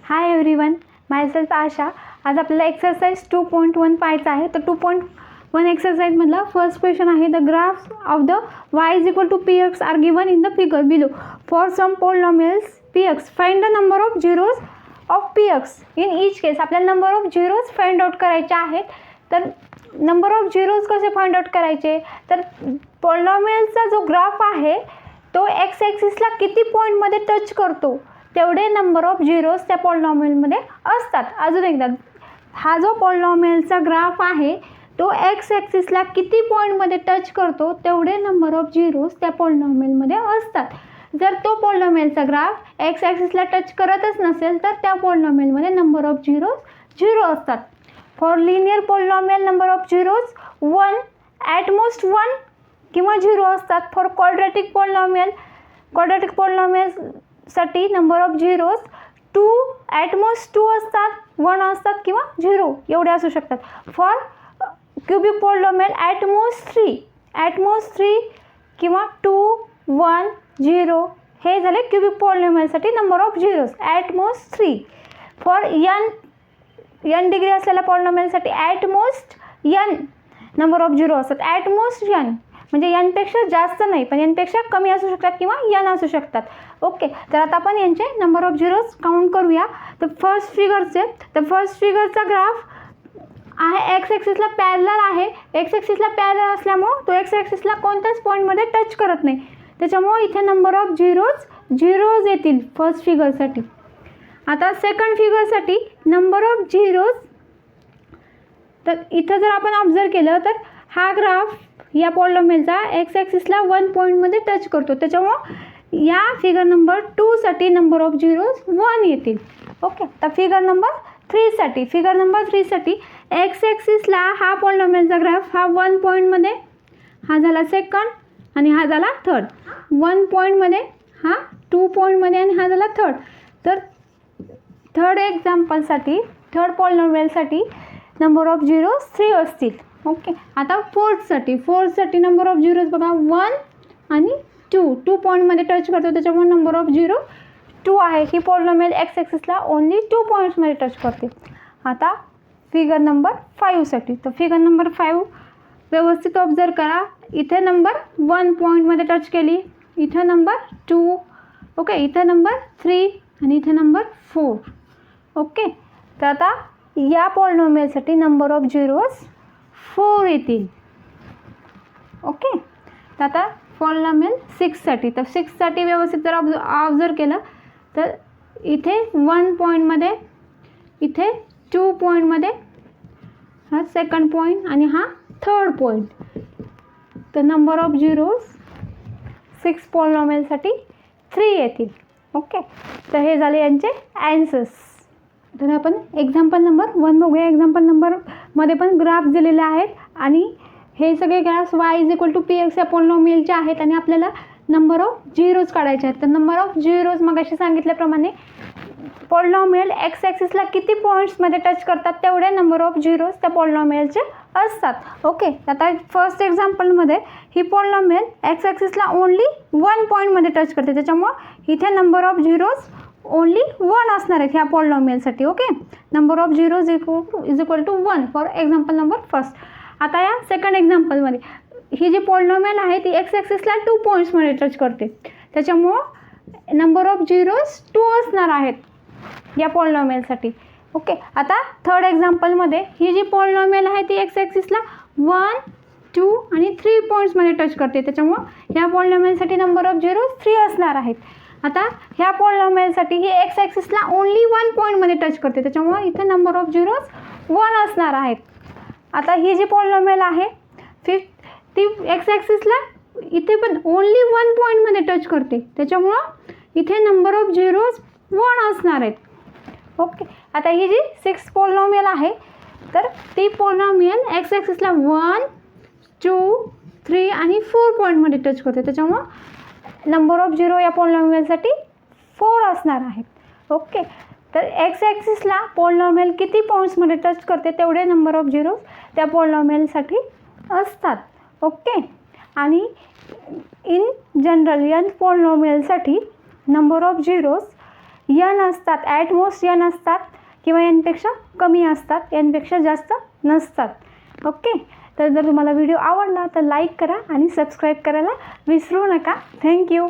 Hi everyone, myself आशा. आज आपल्याला exercise 2.1 पाहायचं आहे. तर 2.1 एक्सरसाइजमधला फर्स्ट क्वेश्चन आहे, the graphs of the y is equal to px are given in the figure below. For some polynomials px find the number of zeros of px. In each case आपल्याला number of zeros find out करायचे आहेत. तर number of zeros कसे find out करायचे, तर पॉलिनॉमियलचा जो graph आहे तो एक्स ॲक्सिसला किती पॉईंटमध्ये टच करतो तेवढे नंबर ऑफ झिरोज त्या पॉलिनॉमियलमध्ये असतात. अजून एकदा, हा जो पॉलिनॉमियलचा ग्राफ आहे तो एक्स ॲक्सिसला किती पॉईंटमध्ये टच करतो तेवढे नंबर ऑफ झिरोज त्या पॉलिनॉमियलमध्ये असतात. जर तो पॉलिनॉमियलचा ग्राफ एक्स ॲक्सिसला टच करतच नसेल तर त्या पॉलिनॉमियलमध्ये नंबर ऑफ झिरोज झिरो असतात. For linear polynomial number of zeros 1 at most 1 किंवा 0 असतात. फॉर क्वाड्रॅटिक पॉलिनॉमियल साठी number of zeros 2 at most 2 असतात, 1 असतात किंवा 0 एवढे असू शकतात. For cubic polynomial at most 3 किंवा 2 1 0 हे झाले क्यूबिक पॉलिनॉमियलसाठी number of zeros at most 3. For n degree असलेल्या पॉलिनॉमियलसाठी at most n number of zero असतात. ॲट मोस्ट n म्हणजे n पेक्षा जास्त नाही, पण n पेक्षा कमी असू शकतात किंवा n असू शकतात. ओके, तर आता आपण यांचे नंबर ऑफ झिरोज काउंट करूया. तर फर्स्ट फिगरचा ग्राफ आहे एक्स ॲक्सिसला पॅरलल आहे. एक्स ॲक्सिसला पॅरलल असल्यामुळं तो एक्स ॲक्सिसला कोणत्याच पॉईंटमध्ये टच करत नाही, त्याच्यामुळे इथे नंबर ऑफ झिरोज येतील फर्स्ट फिगरसाठी. आता सेकंड फिगरसाठी नंबर ऑफ झिरोज, तर इथं जर आपण ऑब्झर्व केलं तर हा ग्राफ या पॉलिनॉमियलचा एक्स ॲक्सिसला 1 पॉईंटमध्ये टच करतो, त्याच्यामुळं या फिगर नंबर 2 साठी नंबर ऑफ झिरोज 1 येतील. ओके, तर फिगर नंबर 3 साठी एक्स ॲक्सिसला हा पॉलिनॉमियलचा ग्राफ हा 1 पॉईंटमध्ये, हा झाला सेकंड आणि हा झाला थर्ड. 1 पॉईंटमध्ये, हा 2 पॉईंटमध्ये आणि हा झाला थर्ड. तर थर्ड पॉलिनॉमियलसाठी नंबर ऑफ झिरोज 3 असतील. ओके, आता फोर्थसाठी नंबर ऑफ झिरोज बघा 1 आणि 2 पॉईंटमध्ये टच करतो, त्याच्यामुळे नंबर ऑफ झिरो 2 आहे. ही पॉलिनॉमियल एक्स ॲक्सिसला ओनली 2 पॉईंट्समध्ये टच करते. आता फिगर नंबर 5 साठी, तर फिगर नंबर 5 व्यवस्थित ऑब्झर्व करा. इथे नंबर 1 पॉईंटमध्ये टच केली, इथं नंबर 2, ओके, इथं नंबर 3 आणि इथे नंबर 4. ओके, तर आता या पॉलिनॉमियलसाठी नंबर ऑफ झिरोज 4 येतील. ओके, तर आता पॉलिनॉमियल 6 साठी, तर 6 साठी व्यवस्थित जर ऑब्झर्व केलं तर इथे 1 पॉईंटमध्ये, इथे 2 पॉईंटमध्ये, हा सेकंड पॉईंट आणि हा थर्ड पॉईंट. तर नंबर ऑफ झिरोज 6 पॉलिनॉमियलसाठी 3 येतील. ओके, तर हे झाले यांचे ॲन्सर्स. तर आपण एक्झाम्पल नंबर 1 बघूया. एक्झाम्पल नंबरमध्ये पण ग्राफ दिलेले आहेत आणि हे सगळे graphs y is equal to px या पॉलिनॉमियलचे आहेत आणि आपल्याला नंबर ऑफ झिरोज काढायचे आहेत. तर नंबर ऑफ झिरोज मगाशी सांगितल्याप्रमाणे पॉलिनॉमियल एक्स ॲक्सिसला किती पॉईंट्समध्ये टच करतात तेवढे नंबर ऑफ झिरोज त्या पॉलिनॉमियलचे असतात. ओके, आता फर्स्ट एक्झाम्पलमध्ये ही पॉलिनॉमियल एक्स ॲक्सिसला ओनली 1 पॉईंटमध्ये टच करते, त्याच्यामुळं इथे नंबर ऑफ झिरोज ओनली 1 असणार आहेत ह्या पॉलिनॉमियलसाठी. Okay, number of zeros is equal to 1 for example number first. आता या सेकंड एक्झाम्पलमध्ये ही जी पॉलिनॉमियल आहे ती एक्स ॲक्सिसला 2 पॉईंट्समध्ये टच करते, त्याच्यामुळं नंबर ऑफ झिरोज 2 असणार आहेत या पॉलिनॉमियलसाठी. ओके, आता थर्ड एक्झाम्पलमध्ये ही जी पॉलिनॉमियल आहे ती एक्स ॲक्सिसला 1 2 आणि 3 पॉईंट्समध्ये टच करते, त्याच्यामुळं ह्या पॉलिनॉमियलसाठी नंबर ऑफ झिरोज 3 असणार आहेत. आता ह्या पॉलिनॉमियलसाठी ही एक्स ॲक्सिसला ओनली 1 पॉईंटमध्ये टच करते, त्याच्यामुळं इथे नंबर ऑफ झिरोज 1 असणार आहेत. आता ही जी पॉलिनॉमियल आहे ती एक्स ॲक्सिसला इथे पण ओनली 1 पॉईंटमध्ये टच करते, त्याच्यामुळं इथे नंबर ऑफ झिरोज 1 असणार आहेत. ओके, आता ही जी 6 पॉलिनॉमियल आहे तर ती पॉलिनॉमियल एक्स ॲक्सिसला 1 2 3 आणि 4 पॉईंटमध्ये टच करते, त्याच्यामुळं नंबर ऑफ झिरो या पॉलिनॉमियलसाठी 4 असणार आहेत. ओके, तर एक्स ॲक्सिसला पॉलिनॉमियल किती पॉईंट्समध्ये टच करते तेवढे नंबर ऑफ झिरोज त्या पॉलिनॉमियलसाठी असतात. ओके, आणि इन जनरल n पॉलिनॉमियलसाठी नंबर ऑफ झिरोज यन असतात, ॲट मोस्ट यन असतात किंवा यांपेक्षा कमी असतात, यांपेक्षा जास्त नसतात. ओके. तर जर तुम्हाला व्हिडिओ आवडला तर लाईक करा आणि सबस्क्राईब करायला विसरू नका. थँक्यू.